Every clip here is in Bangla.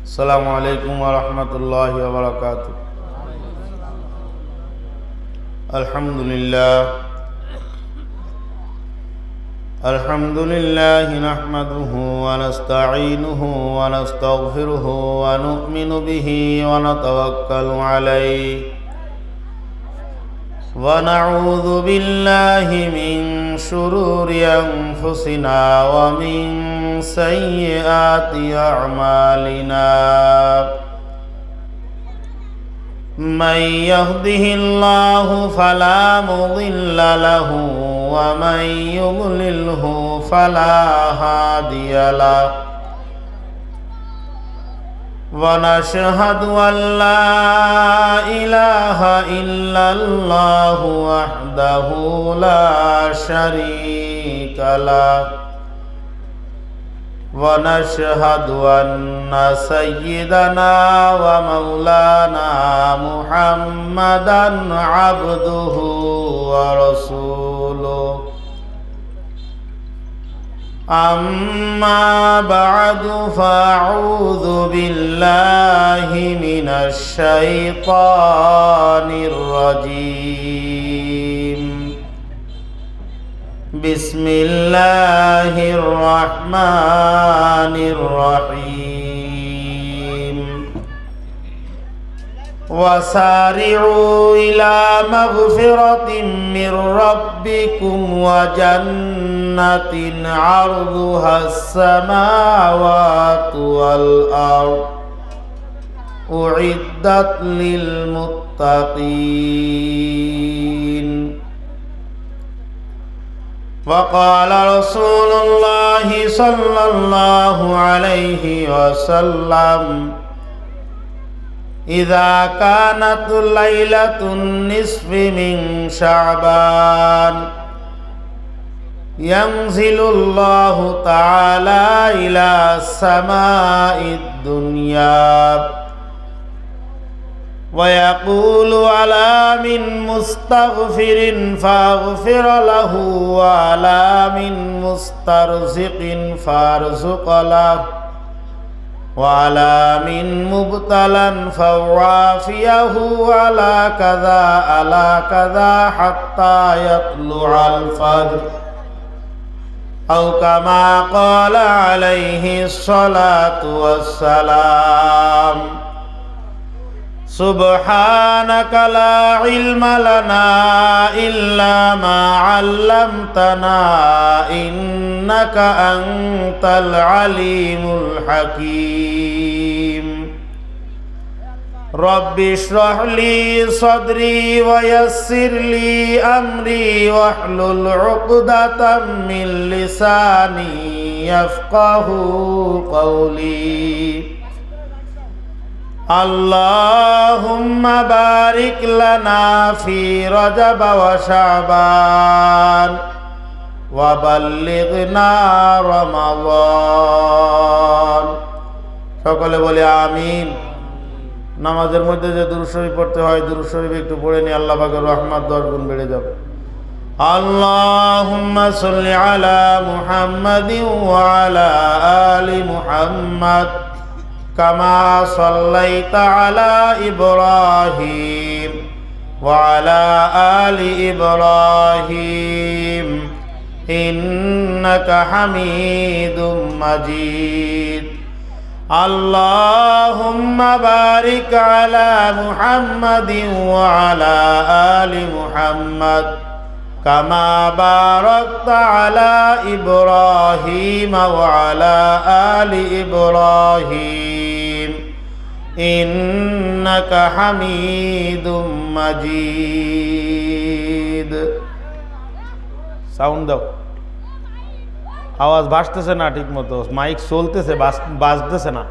अस्सलामु अलैकुम वरहमतुल्लाहि वबरकातुह। अल्हम्दुलिल्लाह नहमदुहु व नस्तईनुहु व नस्तगफिरुहु व नु'मिनु बिही व नतवक्कलु अलैहि व नऊज़ु बिल्लाहि मिन शुरूरि अनफुसिना व मिन सय्यिआति अअमालिना। मन यहदिहिल्लाहु फला मुदिल्ल लहु व मन युद्लिल्हु फला हादिय लहु। व नशहदु अल्ला इलाहा इल्लल्लाहु वहदहु ला शरीका लहु। व नशहदु अन्न सय्यिदना व मौलाना मुहम्मदन अब्दुहु व रसूलुहु। अम्मा बअदु फ़अऊज़ु बिल्लाहि मिनश शैतानिर रजीम। बिस्मिल्लाहिर रहमानिर रहीम। वसारि'ू इला मग़फ़िरतिन मिर रब्बिकुम व जन्नतिन अर्दुहस समावातु वल अर्द उइद्दत लिल मुत्तक़ीन। वक़ाल रसूलुल्लाहि सल्लल्लाहु अलैहि वसल्लम इज़ा कानत लैलतुन निस्फ़ि मिन शअबान यंज़िलुल्लाहु तआला इला समाइद दुनिया व यक़ूलु अला मिन मुस्तग़फ़िरिन फ़अग़फ़िर लहु व अला मिन मुस्तरज़िक़िन फ़अरज़ुक़ लहु व अला मिन मुब्तलन फ़अआफ़ियहु अला कज़ा हत्ता यत्लुअल फ़ज्र औ कमा क़ाल अलैहि स्सलातु वस्सलाम। सुब्हानक ला इल्म लना इल्ला मा अल्लमतना इन्नक अंतल अलीमुल हकीम। रब्बि इश्रह ली सदरी व यस्सिर ली अमरी वहलुल उक़दतम मिन लिसानी यफ़क़हू क़ौली। अल्लाहुम्मा बारिक लना फी रजब व शअबान व बल्लिगना रमज़ान। সকলে বলি আমিন। নামাজের মধ্যে যে দুরূদ শরীফ পড়তে হয়, দুরূদ শরীফ একটু পড়ে নিয়ে আল্লাহ পাকের রহমত 10 গুণ বেড়ে যাবে। আল্লাহুম্মা সাল্লি আলা মুহাম্মাদিন ওয়া আলা আলি মুহাম্মাদ কামা সাল্লাইতা আলা ইব্রাহিম ওয়া আলা আলি ইব্রাহিম ইন্নাকা হামিদুম মাজিদ। আল্লাহুম্মা বারিক আলা মুহাম্মাদিন ওয়া আলা আলি মুহাম্মাদ কামা বারাকতা আলা ইব্রাহিম ওয়া আলা আলি ইব্রাহিম ইন্নাকা হামিদুম মাজিদ। সাউন্ড দাও, আওয়াজ ভাসতেছে না ঠিক মতো, মাইক চলতেছে, বাজতেছে না।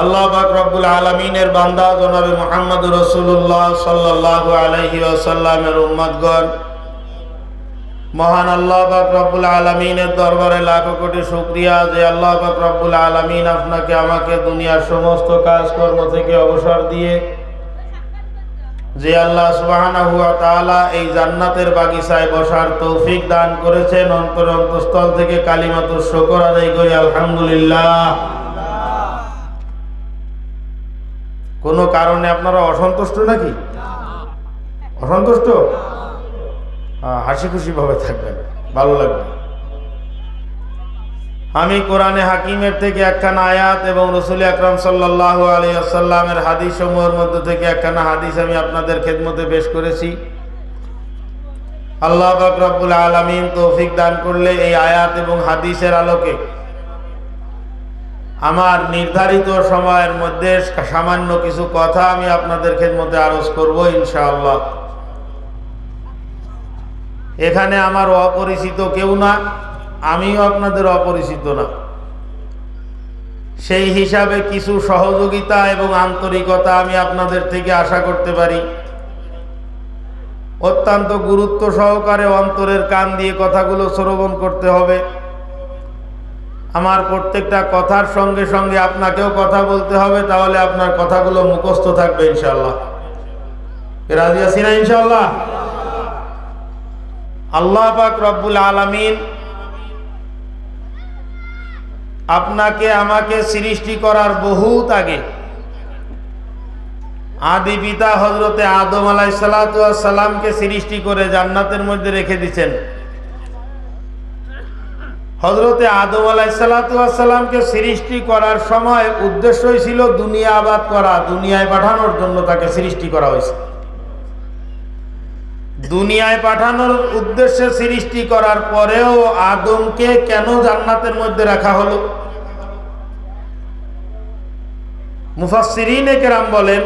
আল্লাহ পাক রব্বুল আলামিনের বান্দা জনাবে মুহাম্মদুর রাসূলুল্লাহ সাল্লাল্লাহু আলাইহি ওয়াসাল্লামের উম্মতগণ, মহান আল্লাহ পাক রব্বুল আলামিনের দরবারে লাখো কোটি শুকরিয়া যে আল্লাহ পাক রব্বুল আলামিন আপনাকে আমাকে দুনিয়ার সমস্ত কাজকর্ম থেকে অবসর দিয়ে যে আল্লাহ সুবহানাহু ওয়া তাআলা এই জান্নাতের বাগিচায় বসার তৌফিক দান করেছেন, অন্তরস্থল থেকে কালিমাতুশ শুকর আদায় করি আলহামদুলিল্লাহ। কোনো কারণে আপনারা অসন্তুষ্ট নাকি? অসন্তুষ্ট? হাসি খুশি ভাবে থাকবেন, ভালো লাগবে। আমি কোরআনে হাকিমের থেকে একখানা আয়াত এবং রাসূল আকরাম সাল্লাল্লাহু আলাইহি ওয়াসাল্লামের হাদিস সমূহের মধ্যে থেকে একখানা হাদিস আমি আপনাদের খেদমতে পেশ করেছি। আল্লাহ পাক রব্বুল আলামিন তৌফিক দান করলে এই আয়াত এবং হাদিসের আলোকে আমার নির্ধারিত সময়ের মধ্যে সামান্য কিছু কথা আমি আপনাদের খেদমতে আরজ করব ইনশাআল্লাহ। এখানে আমার অপরিচিত কেউ না, আমিও আপনাদের অপরিচিত না, সেই হিসাবে কিছু সহযোগিতা এবং আন্তরিকতা আমি আপনাদের থেকে আশা করতে পারি। অত্যন্ত গুরুত্ব সহকারে অন্তরের কান দিয়ে কথাগুলো শ্রবণ করতে হবে। আমার প্রত্যেকটা কথার সঙ্গে সঙ্গে আপনাকেও কথা বলতে হবে, তাহলে আপনার কথাগুলো মুখস্থ থাকবে ইনশাআল্লাহ। রাজি আছি না ইনশাআল্লাহ? আল্লাহ পাক রব্বুল আলামিন আপনাকে আমাকে সৃষ্টি করার বহুত আগে আদি পিতা হযরতে আদম আলাইহিস সালাতু ওয়াস সালামকে সৃষ্টি করে জান্নাতের মধ্যে রেখে দিয়েছেন। হযরতে আদম আলাইহিস সালাতু ওয়াস সালামকে সৃষ্টি করার সময় উদ্দেশ্যই ছিল দুনিয়া আবাদ করা, দুনিয়ায় পাঠানোর জন্য তাকে সৃষ্টি করা হয়েছে। দুনিয়ায় পাঠানোর উদ্দেশ্যে সৃষ্টি করার পরেও আদমকে কেন জান্নাতের মধ্যে রাখা হলো? মুফাসসিরিনে কেরাম বলেন,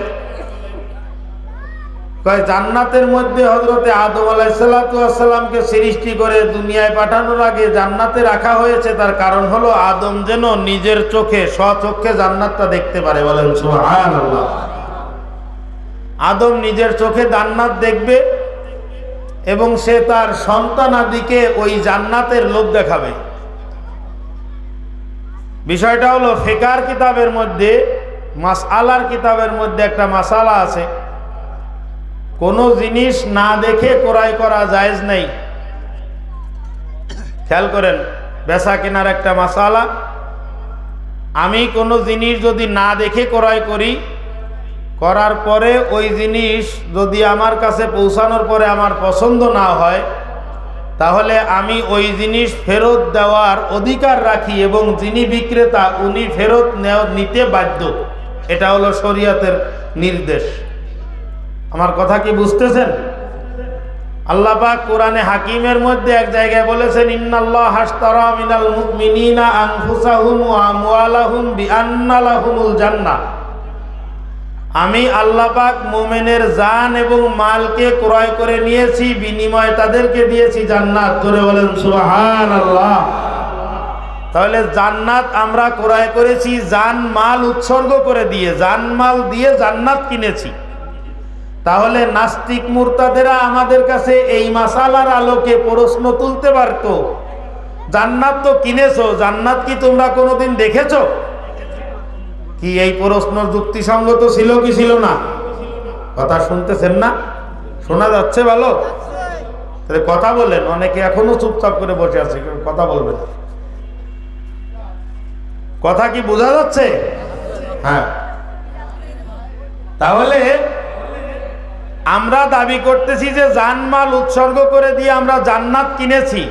জান্নাতের মধ্যে হযরতে আদম আলাইহিস সালাতু ওয়াস সালামকে সৃষ্টি করে দুনিয়ায় পাঠানোর আগে জান্নাতে রাখা হয়েছে, তার কারণ হলো আদম যেন নিজের চোখে স্বচক্ষে জান্নাতটা দেখতে পারে। বলেন সুবহানাল্লাহ। আদম নিজের চোখে জান্নাত দেখবে এবং সে তার সন্তানাদিকে ওই জান্নাতের লোভ দেখাবে। বিষয়টা হলো ফিকার কিতাবের মধ্যে, মাসআলার কিতাবের মধ্যে একটা মাসালা আছে, কোনো জিনিস না দেখে ক্রয় করা জায়েজ নেই। খেয়াল করেন, বেচা কেনার একটা মাসালা। আমি কোনো জিনিস যদি না দেখে ক্রয় করি, করার পরে ওই জিনিস যদি আমার কাছে পৌঁছানোর পরে আমার পছন্দ না হয়, তাহলে আমি ওই জিনিস ফেরত দেওয়ার অধিকার রাখি এবং যিনি বিক্রেতা উনি ফেরত নিতে বাধ্য। এটা হলো শরীয়তের নির্দেশ। আমার কথা কি বুঝতেছেন? আল্লাহ পাক কোরআনে হাকিমের মধ্যে এক জায়গায় বলেছেন, ইন্নাল্লাহ আশতারা মিনাল মুমিনিনা আনফুসাহুম ওয়া আমওয়ালাহুম বিআন্না লাহুমুল জান্নাহ। আমি আল্লাহ পাক মুমিনের জান এবং মালকে ক্রয় করে নিয়েছি, বিনিময়ে তাদেরকে দিয়েছি জান্নাত। জোরে বলেন সুবহানাল্লাহ। তাহলে জান্নাত আমরা ক্রয় করেছি জান মাল উৎসর্গ করে দিয়ে, জান মাল দিয়ে জান্নাত কিনেছি। তাহলে নাস্তিক মুরতাদেরা আমাদের কাছে এই মাসালার আলোকে প্রশ্ন তুলতে পারত, জান্নাত তো কিনেছো, জান্নাত কি তোমরা কোনোদিন দেখেছো? কি এই প্রশ্ন যুক্তিসঙ্গত ছিল কি ছিল না? কথা শুনতেছেন না? শোনা যাচ্ছে ভালো? তাহলে কথা বলেন। অনেকে এখনো চুপচাপ করে বসে আছে, কথা বলবেন। কথা কি বোঝা যাচ্ছে? হ্যাঁ। তাহলে আমরা দাবি করতেছি যে জানমাল উৎসর্গ করে দিয়ে আমরা জান্নাত কিনেছি।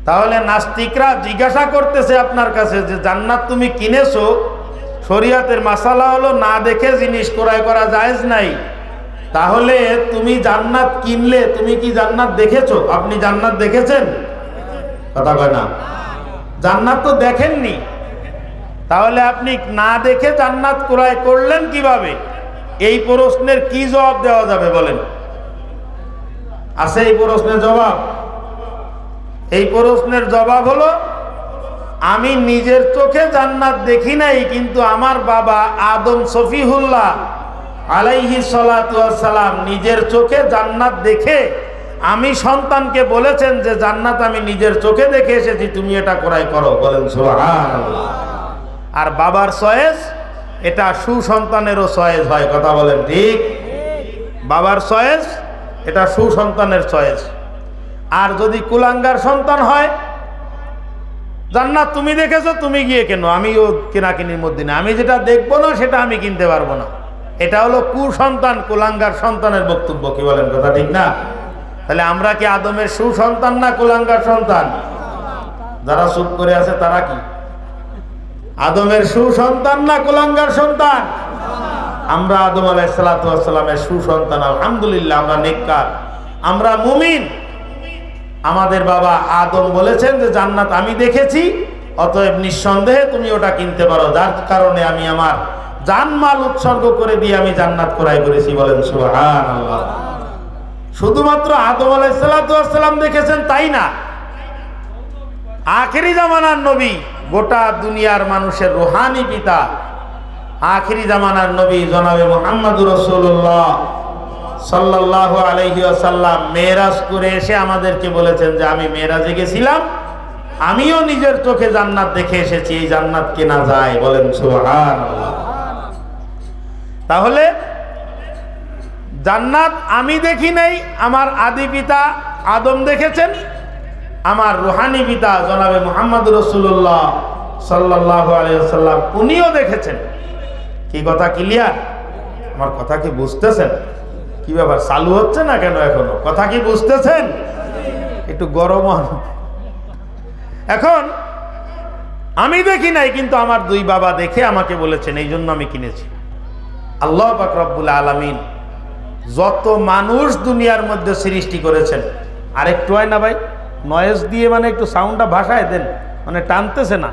তাহলে নাস্তিকরা জিজ্ঞাসা করতেছে আপনার কাছে যে জান্নাত তুমি কিনেছো, শরীয়তের মাসালা হলো না দেখে জিনিস ক্রয় করা জায়েজ নাই। তাহলে তুমি জান্নাত কিনলে, তুমি কি জান্নাত দেখেছো? আপনি জান্নাত দেখেছেন? কথা কয় না। জান্নাত তো দেখেননি, তাহলে আপনি না দেখে জান্নাত ক্রয় করলেন কিভাবে? এই প্রশ্নের কি জবাব দেওয়া যাবে বলেন? আছে এই প্রশ্নের জবাব? এই প্রশ্নের জবাব হলো, আমি নিজের চোখে জান্নাত দেখি নাই, কিন্তু আমার বাবা আদম সফিহুল্লাহ আলাইহিস সালাতু ওয়াস সালাম নিজের চোখে জান্নাত দেখে আমি সন্তানকে বলেছেন যে জান্নাত আমি নিজের চোখে দেখে এসেছি, তুমি এটা ক্রয় করো। বলেন সুবহানাল্লাহ। আর বাবার চয়েস এটা সুসন্তানেরও চয়েস হয়। কথা বলেন ঠিক? বাবার চয়েস, এটা সুসন্তানের চয়েস। আর যদি কুলাঙ্গার সন্তান হয়, জান্নাত তুমি দেখেছো, তুমি গিয়ে কেন, আমিও কেনাকিনির মধ্যে না, আমি যেটা দেখবো না সেটা আমি কিনতে পারবো না। এটা হলো কুসন্তান, কুলাঙ্গার সন্তানের বক্তব্য। কি বলেন, কথা ঠিক না? তাহলে আমরা কি আদমের সুসন্তান না কুলাঙ্গার সন্তান? যারা চুপ করে আছে তারা কি আদমের সুসন্তান না কুলাঙ্গার সন্তান? আমরা আদম আলাইহিস সালাতু ওয়াস সালামের সুসন্তান, আলহামদুলিল্লাহ। আমরা নেককার, আমরা মুমিন। আমাদের বাবা আদম বলেছেন যে জান্নাত আমি দেখেছি, অতএব নিঃসন্দেহে তুমি ওটা কিনতে পারো, যার কারণে আমি আমার জানমাল উৎসর্গ করে দিয়ে আমি জান্নাত ক্রয় করেছি। বলেন সুবহানাল্লাহ। শুধুমাত্র আদম আলাইহিস সালাতু ওয়াস সালাম দেখেছেন তাই না, আখেরি জামানার নবী, গোটা দুনিয়ার মানুষের রুহানি পিতা, আখেরি জামানার নবী জনাবে মুহাম্মদুর রাসূলুল্লাহ সাল্লাল্লাহু আলাইহি ওয়াসাল্লাম মেরাজ করে এসে আমাদেরকে বলেছেন যে আমি মেরাজে গেছিলাম, আমিও নিজের চোখে জান্নাত দেখে এসেছি, এই জান্নাত কেনা যায়। বলেন সুবহানাল্লাহ। তাহলে জান্নাত আমি দেখি নাই, আমার আদি পিতা আদম দেখেছেন, আমার রুহানি পিতা জনাবে মুহাম্মদুর রাসূলুল্লাহ সাল্লাল্লাহু আলাইহি ওয়াসাল্লাম উনিও দেখেছেন। কি কথা ক্লিয়ার? আমার কথা কি বুঝতেছেন? কি ব্যাপার, চালু হচ্ছে না কেন এখনো? কথা কি বুঝতেছেন? একটু গরম হন। এখন আমি দেখি নাই, কিন্তু আমার দুই বাবা দেখে আমাকে বলেছেন, এই জন্য আমি কিনেছি। আল্লাহ পাক রব্বুল আলামিন যত মানুষ দুনিয়ার মধ্যে সৃষ্টি করেছেন, আর একটু হয় না ভাই, নয়েজ দিয়ে মানে একটু সাউন্ডটা ভাষায় দেন, মানে টানতেছে না।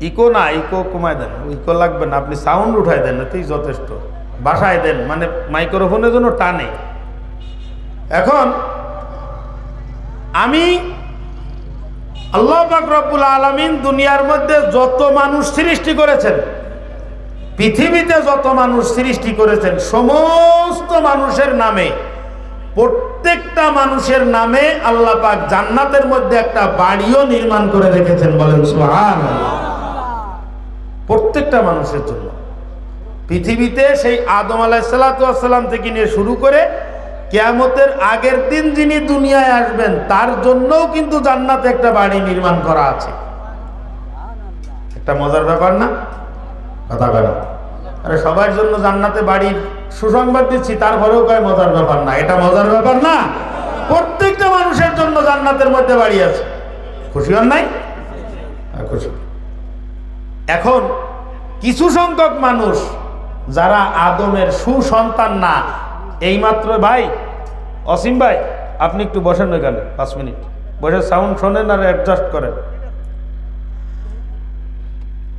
ইকো না, ইকো কমায় দেন, ইকো লাগবে না, আপনি সাউন্ড উঠায় দেন, এতেই যথেষ্ট। বাসায় দেন, মানে মাইক্রোফোনের জন্য টানে। এখন আমি আল্লাহ পাক রব্বুল আলামিন দুনিয়ার মধ্যে যত মানুষ সৃষ্টি করেছেন, পৃথিবীতে যত মানুষ সৃষ্টি করেছেন, সমস্ত মানুষের নামে, প্রত্যেকটা মানুষের নামে আল্লাহ পাক জান্নাতের মধ্যে একটা বাড়িও নির্মাণ করে রেখেছেন। বলেন সুবহানাল্লাহ। প্রত্যেকটা মানুষের জন্য পৃথিবীতে সেই আদম আলাইহিস সালাতু ওয়াস সালাম থেকে নিয়ে শুরু করে কিয়ামতের আগের দিন যিনি দুনিয়ায় আসবেন তার জন্যও কিন্তু জান্নাতে একটা বাড়ি নির্মাণ করা আছে। একটা মজার ব্যাপার না? কথা বলে, আরে সবার জন্য জান্নাতে বাড়ির সুসংবাদ দিচ্ছি, তারপরেও কয় মজার ব্যাপার না। এটা মজার ব্যাপার না? প্রত্যেকটা মানুষের জন্য জান্নাতের মধ্যে বাড়ি আছে। খুশি হন নাই? খুশি। এখন কিছু সংখ্যক মানুষ যারা আদমের সুসন্তান না, এইমাত্র ভাই অসীম ভাই আপনি একটু বসেন ওইখানে 5 মিনিট বসে সাউন্ড শোনেন আর অ্যাডজাস্ট করেন।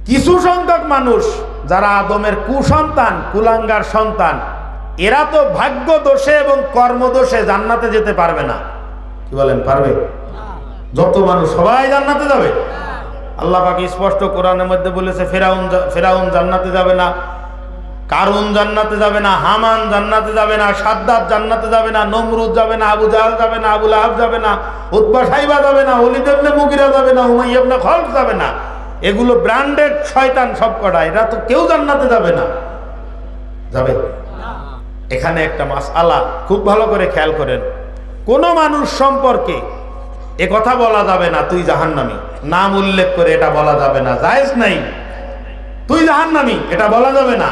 কিছু সংখ্যক মানুষ যারা আদমের কুসন্তান, কুলাঙ্গার সন্তান, এরা তো ভাগ্য দোষে এবং কর্মদোষে জান্নাতে যেতে পারবে না। কি বলেন, পারবে? যত মানুষ সবাই জান্নাতে যাবে? আল্লাহ পাক স্পষ্ট কোরআনের মধ্যে বলেছে ফেরাউন জান্নাতে যাবে না, কারুন জান্নাতে যাবে না, হামান জান্নাতে যাবে না, সাদ্দাত জান্নাতে যাবে না, নমরুদ যাবে না, আবু জাহাল যাবে না, আবু লাহাব যাবে না, উতবা সাইবা যাবে না, ওলীদ ইবনে মুগিরা যাবে না, উমাইয়া ইবনে খালদ যাবে না। এগুলো ব্র্যান্ডেড শয়তান সবকটা, এরা তো কেউ জান্নাতে যাবে না। যাবে? এখানে একটা মাসআলা খুব ভালো করে খেয়াল করেন। কোন মানুষ সম্পর্কে এ কথা বলা যাবে না তুই জাহান্নামী, নাম উল্লেখ করে এটা বলা যাবে না, জায়েজ নাই। তুই জাহান্নামী এটা বলা যাবে না,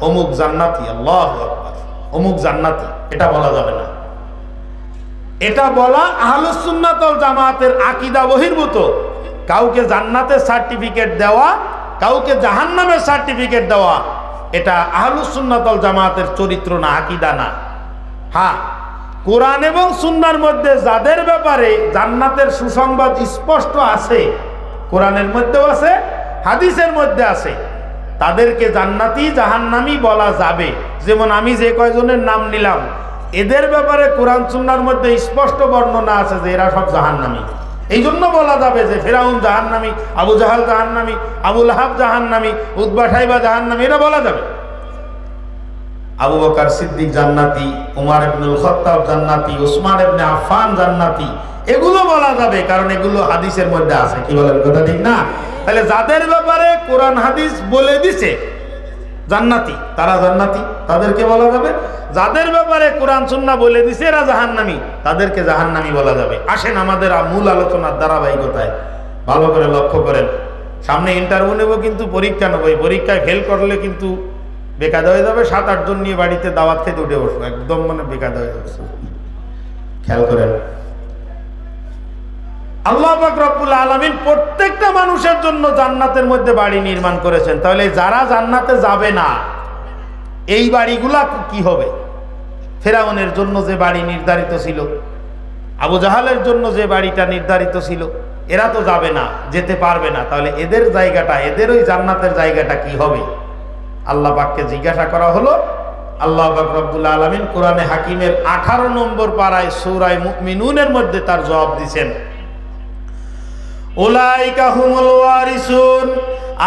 অমুক জান্নাতি, আল্লাহু আকবার, অমুক জান্নাতি, এটা বলা যাবে না। এটা বলা আহলুস সুন্নাত ওয়াল জামাতের আকীদা বহির্ভূত। কাউকে জান্নাতের সার্টিফিকেট দেওয়া, কাউকে জাহান্নামের সার্টিফিকেট দেওয়া, এটা আহলুস সুন্নাত ওয়াল জামাতের চরিত্র না, আকীদা না। হ্যাঁ, কোরআন এবং সুন্নাহর মধ্যে যাদের ব্যাপারে জান্নাতের সুসংবাদ স্পষ্ট আছে, কোরআনের মধ্যেও আছে, হাদিসের মধ্যে আছে, তাদেরকে জান্নাতি জাহান্নামী বলা যাবে। যেমন আমি যে কয়জনের নাম নিলাম, এদের ব্যাপারে কোরআন সুন্নাহর মধ্যে স্পষ্ট বর্ণনা আছে যে এরা সব জাহান্নামী। এই জন্য বলা যাবে যে ফিরআউন জাহান্নামী, আবু জাহাল জাহান্নামী, আবু লাহাব জাহান্নামী, উতবা সাইবা জাহান্নামী, এটা বলা যাবে। আবু বকর সিদ্দিক জান্নাতি, উমর ইবনুল খাত্তাব জান্নাতি, উসমান ইবনে আফফান জান্নাতি, এগুলো বলা যাবে, কারণ এগুলো হাদিসের মধ্যে আছে। কি বলেন, কথা ঠিক না? তাহলে যাদের ব্যাপারে কোরআন হাদিস বলে দিছে জান্নাতি, তারা জান্নাতি, তাদেরকে বলা যাবে। যাদের ব্যাপারে কোরআন সুন্নাহ বলে দিছে এরা জাহান্নামী, তাদেরকে জাহান্নামী বলা যাবে। আসেন আমাদের মূল আলোচনার ধারাবাহিকতায় ভালো করে লক্ষ্য করেন। সামনে ইন্টারভিউ নেব, কিন্তু পরীক্ষা নেব। এই পরীক্ষায় ফেল করলে কিন্তু বেকার হয়ে যাবে। 7-8 জন নিয়ে বাড়িতে দাওয়াত খেতে উঠে বসবো, একদম মানে বেকার হয়ে যাবে। খেয়াল করেন, আল্লাহ পাক রব্বুল আলামিন প্রত্যেকটা মানুষের জন্য জান্নাতের মধ্যে বাড়ি নির্মাণ করেছেন। তাহলে যারা জান্নাতে যাবে না, এই বাড়িগুলা কি হবে? ফেরাউনের জন্য যে বাড়ি নির্ধারিত ছিল, আবু জাহালের জন্য যে বাড়িটা নির্ধারিত ছিল, এরা তো যাবে না, যেতে পারবে না। তাহলে এদের জায়গাটা, এদের ওই জান্নাতের জায়গাটা কি হবে? আল্লাহ পাককে জিজ্ঞাসা করা হলো। আল্লাহ পাক রব্বুল আলামিন কোরআনে হাকিমের 18 নম্বর পারায় সূরা মুমিনুনের মধ্যে তার জবাব দিয়েছেন। উলাইকা হুমুল ওয়ারিসুন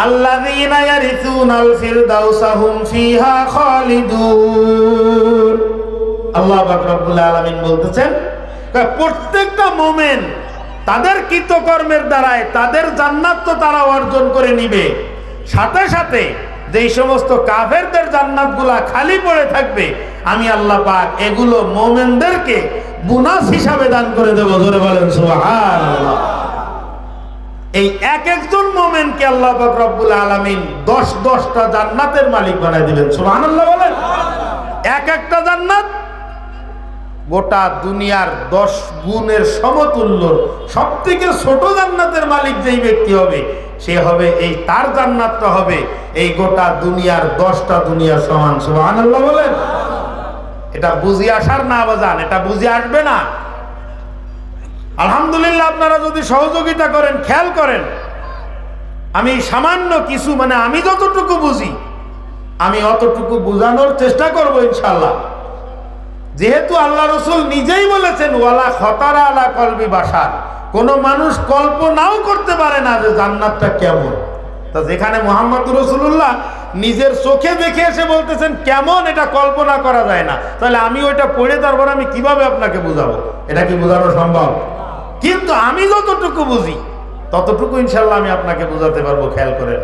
আল্লাযীনা ইয়ারিসুনাল ফিরদাউসা হুম ফিহা খালিদুন। আল্লাহ পাক রব্বুল আলামিন বলতেছেন, প্রত্যেকটা মুমিন তাদের কৃতকর্মের দ্বারায় তাদের জান্নাত তো তারা অর্জন করে নিবে, সাথে সাথে যেই সমস্ত কাফেরদের জান্নাতগুলা খালি পড়ে থাকবে, আমি আল্লাহ পাক এগুলো মুমিনদেরকে বোনাস হিসাবে দান করে দেব। জোরে বলেন সুবহানাল্লাহ। এই এক একজন মুমিনকে আল্লাহ পাক রব্বুল আলামিন 10-10টা জান্নাতের মালিক বানায় দিবেন। সুবহানাল্লাহ বলেন। এক একটা জান্নাত গোটা দুনিয়ার 10 গুণের সমতুল্য। সবথেকে ছোট জান্নাতের মালিক যেই ব্যক্তি হবে, সে হবে এই তার জান্নাতটা হবে এই গোটা দুনিয়ার 10টা দুনিয়ার সমান। সুবহানাল্লাহ বলেন। এটা বুঝি আসার না বাজান, এটা বুঝি আসবে না। আলহামদুলিল্লাহ, আপনারা যদি সহযোগিতা করেন, খেয়াল করেন, আমি সামান্য কিছু, মানে আমি যতটুকু বুঝি আমি অতটুকু বোঝানোর চেষ্টা করব ইনশাআল্লাহ। যেহেতু আল্লাহ রাসূল নিজেই বলেছেন, ওয়ালা খতারা আলা কলবি বাশার, কোন মানুষ কল্পনাও করতে পারে না যে জান্নাতটা কেমন। তা যেখানে মুহাম্মদুর রাসূলুল্লাহ নিজের চোখে দেখে এসে বলতেছেন কেমন, এটা কল্পনা করা যায় না, তাহলে আমি ওইটা পড়ে তারপর আমি কিভাবে আপনাকে বুঝাবো? এটা কি বোঝানো সম্ভব? কিন্তু আমি যতটুকু বুঝি ততটুকু ইনশাআল্লাহ আমি আপনাকে বোঝাতে পারবো। খেয়াল করেন।